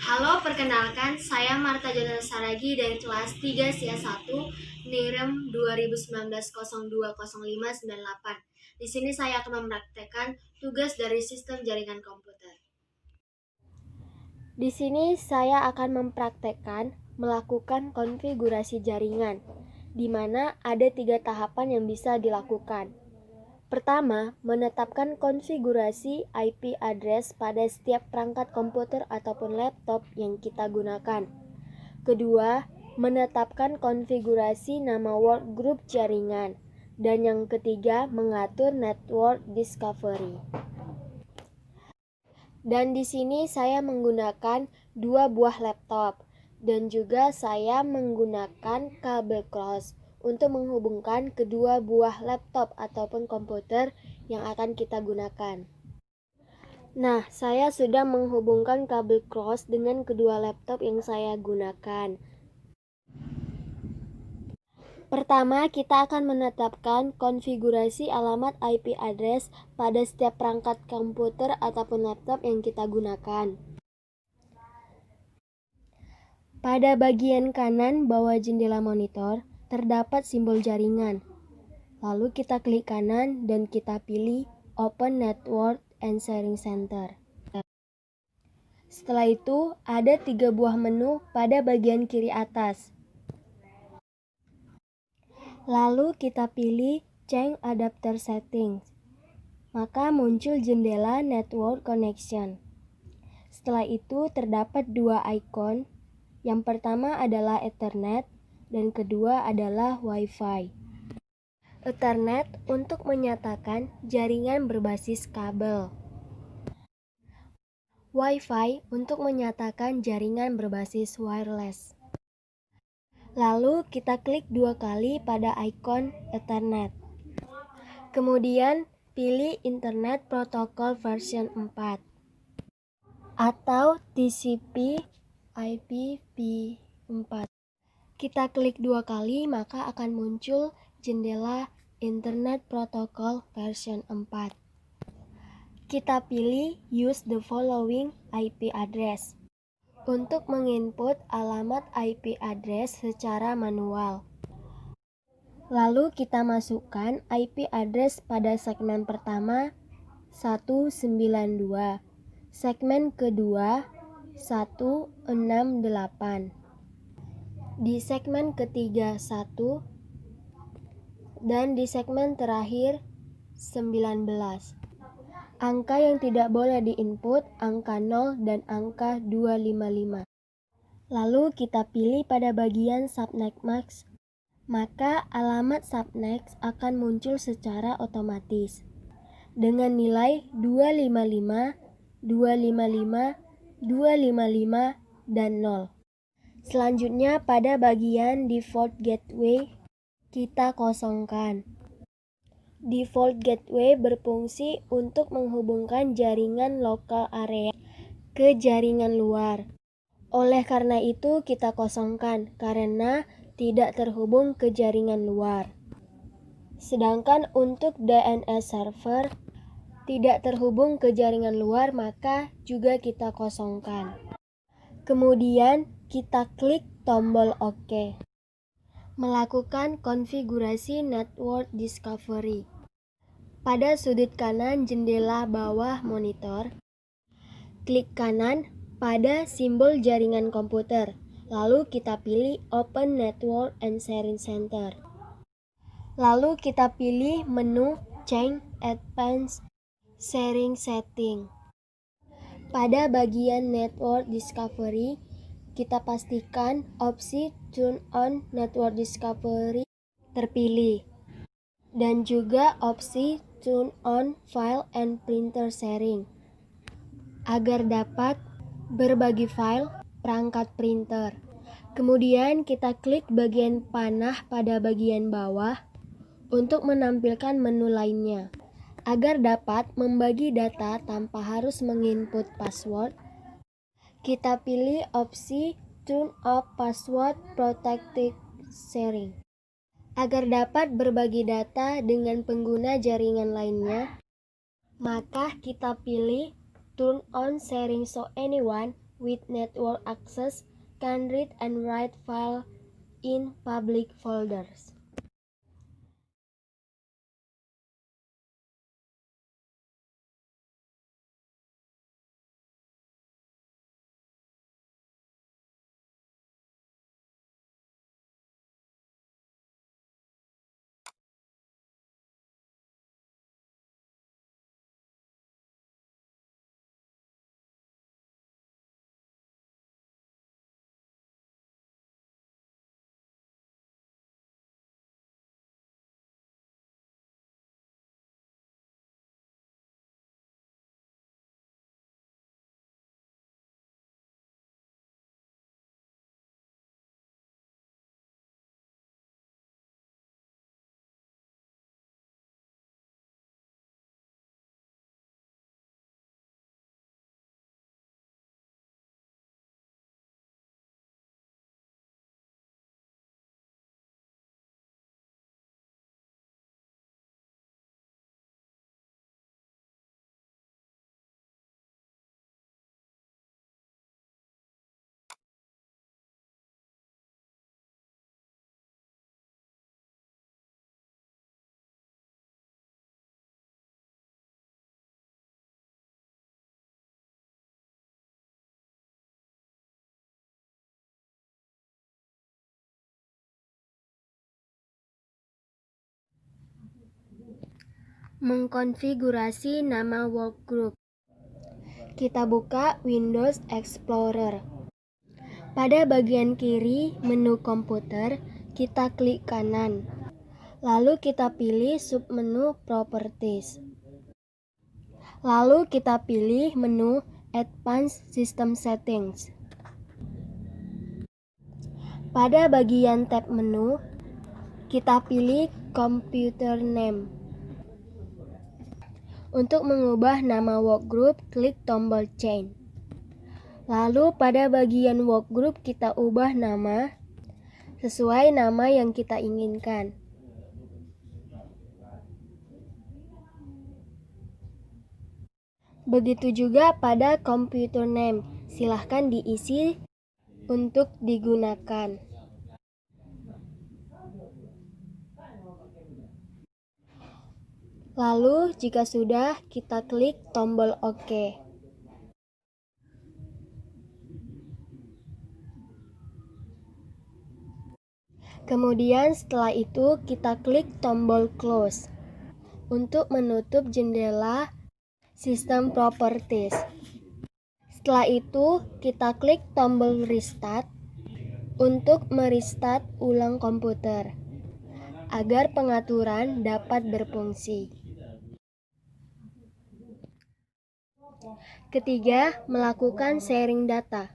Halo, perkenalkan, saya Marta Jonel Saragi dari kelas 3 SIA 1 NIREM 2019-020598. Di sini saya akan mempraktekkan tugas dari sistem jaringan komputer. Di sini saya akan mempraktekkan melakukan konfigurasi jaringan, di mana ada 3 tahapan yang bisa dilakukan. Pertama, menetapkan konfigurasi IP address pada setiap perangkat komputer ataupun laptop yang kita gunakan. Kedua, menetapkan konfigurasi nama workgroup jaringan. Dan yang ketiga, mengatur network discovery. Dan di sini saya menggunakan 2 buah laptop dan juga saya menggunakan kabel cross untuk menghubungkan kedua buah laptop ataupun komputer yang akan kita gunakan. Nah, saya sudah menghubungkan kabel cross dengan kedua laptop yang saya gunakan. Pertama, kita akan menetapkan konfigurasi alamat IP address pada setiap perangkat komputer ataupun laptop yang kita gunakan. Pada bagian kanan bawah jendela monitor, terdapat simbol jaringan. Lalu kita klik kanan dan kita pilih Open Network and Sharing Center. Setelah itu, ada 3 buah menu pada bagian kiri atas. Lalu kita pilih Change Adapter Settings. Maka muncul jendela Network Connection. Setelah itu terdapat 2 ikon. Yang pertama adalah Ethernet dan kedua adalah Wi-Fi. Ethernet untuk menyatakan jaringan berbasis kabel. Wi-Fi untuk menyatakan jaringan berbasis wireless. Lalu kita klik 2 kali pada ikon Ethernet. Kemudian pilih Internet Protocol version 4 atau TCP/IP/v4. Kita klik 2 kali maka akan muncul jendela Internet Protocol version 4. Kita pilih Use the following IP address untuk menginput alamat IP address secara manual. Lalu kita masukkan IP address pada segmen pertama 192, segmen kedua 168, di segmen ketiga 1, dan di segmen terakhir 19. Angka yang tidak boleh diinput angka 0 dan angka 255. Lalu kita pilih pada bagian Subnet Max. Maka alamat subnet akan muncul secara otomatis dengan nilai 255, 255, 255, dan 0. Selanjutnya pada bagian Default Gateway kita kosongkan. Default Gateway berfungsi untuk menghubungkan jaringan lokal area ke jaringan luar. Oleh karena itu kita kosongkan karena tidak terhubung ke jaringan luar. Sedangkan untuk DNS server tidak terhubung ke jaringan luar maka juga kita kosongkan. Kemudian kita klik tombol OK. Melakukan konfigurasi Network Discovery. Pada sudut kanan jendela bawah monitor, klik kanan pada simbol jaringan komputer. Lalu kita pilih Open Network and Sharing Center. Lalu kita pilih menu Change Advanced Sharing Setting. Pada bagian Network Discovery, kita pastikan opsi Turn on Network Discovery terpilih. Dan juga opsi Turn on File and Printer Sharing agar dapat berbagi file perangkat printer. Kemudian kita klik bagian panah pada bagian bawah untuk menampilkan menu lainnya. Agar dapat membagi data tanpa harus menginput password, kita pilih opsi Turn off Password Protected Sharing. Agar dapat berbagi data dengan pengguna jaringan lainnya, maka kita pilih Turn on Sharing so anyone with network access can read and write files in public folders. Mengkonfigurasi nama workgroup. Kita buka Windows Explorer. Pada bagian kiri menu komputer, kita klik kanan. Lalu kita pilih submenu Properties. Lalu kita pilih menu Advanced System Settings. Pada bagian tab menu, kita pilih Computer Name. Untuk mengubah nama workgroup, klik tombol Change. Lalu pada bagian workgroup kita ubah nama sesuai nama yang kita inginkan. Begitu juga pada computer name, silahkan diisi untuk digunakan. Lalu jika sudah, kita klik tombol OK. Kemudian setelah itu kita klik tombol Close untuk menutup jendela System Properties. Setelah itu kita klik tombol Restart untuk merestart ulang komputer agar pengaturan dapat berfungsi. Ketiga, melakukan sharing data.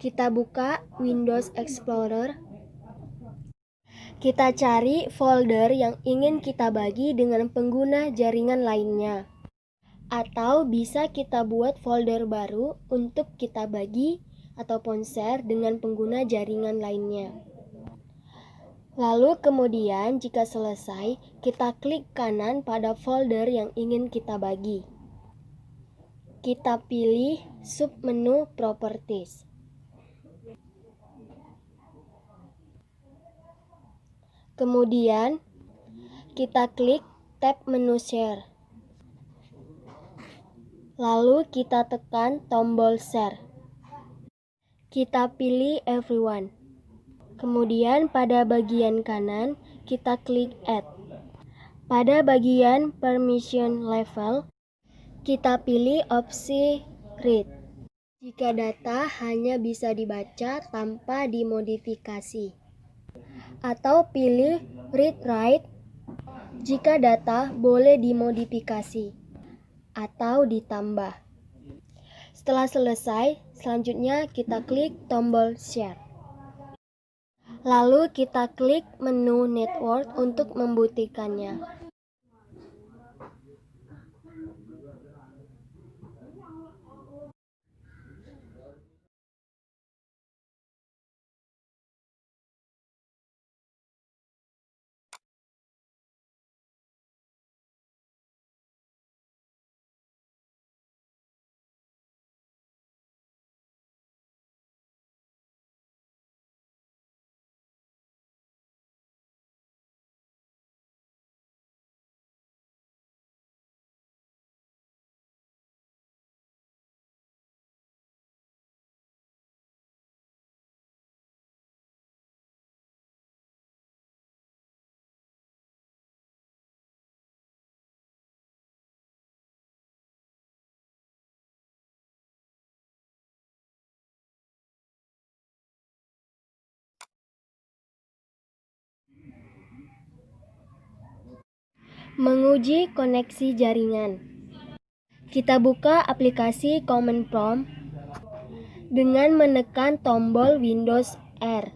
Kita buka Windows Explorer. Kita cari folder yang ingin kita bagi dengan pengguna jaringan lainnya. Atau bisa kita buat folder baru untuk kita bagi ataupun share dengan pengguna jaringan lainnya. Lalu kemudian jika selesai, kita klik kanan pada folder yang ingin kita bagi. Kita pilih submenu Properties. Kemudian kita klik tab menu Share. Lalu kita tekan tombol Share. Kita pilih Everyone. Kemudian pada bagian kanan kita klik Add. Pada bagian Permission Level, kita pilih opsi Read. Jika data hanya bisa dibaca tanpa dimodifikasi. Atau pilih Read Write jika data boleh dimodifikasi atau ditambah. Setelah selesai, selanjutnya kita klik tombol Share. Lalu kita klik menu Network untuk membuktikannya. Menguji koneksi jaringan. Kita buka aplikasi Command Prompt dengan menekan tombol Windows R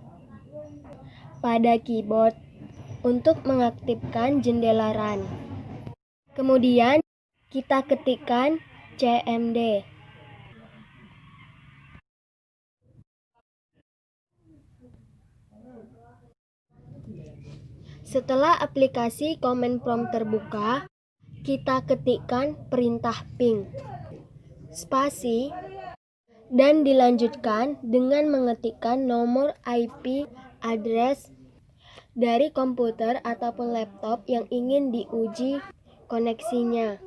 pada keyboard untuk mengaktifkan jendela run. Kemudian kita ketikkan cmd. Setelah aplikasi Command Prompt terbuka, kita ketikkan perintah ping, spasi, dan dilanjutkan dengan mengetikkan nomor IP address dari komputer ataupun laptop yang ingin diuji koneksinya,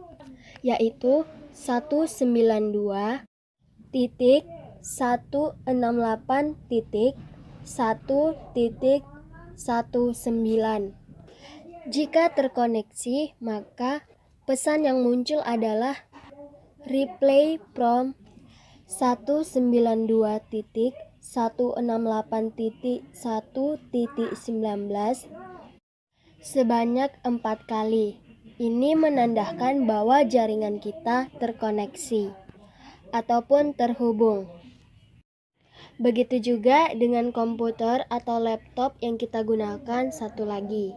yaitu 192.168.1.19. Jika terkoneksi, maka pesan yang muncul adalah replay from 192.168.1.19 sebanyak 4 kali. Ini menandakan bahwa jaringan kita terkoneksi ataupun terhubung. Begitu juga dengan komputer atau laptop yang kita gunakan satu lagi.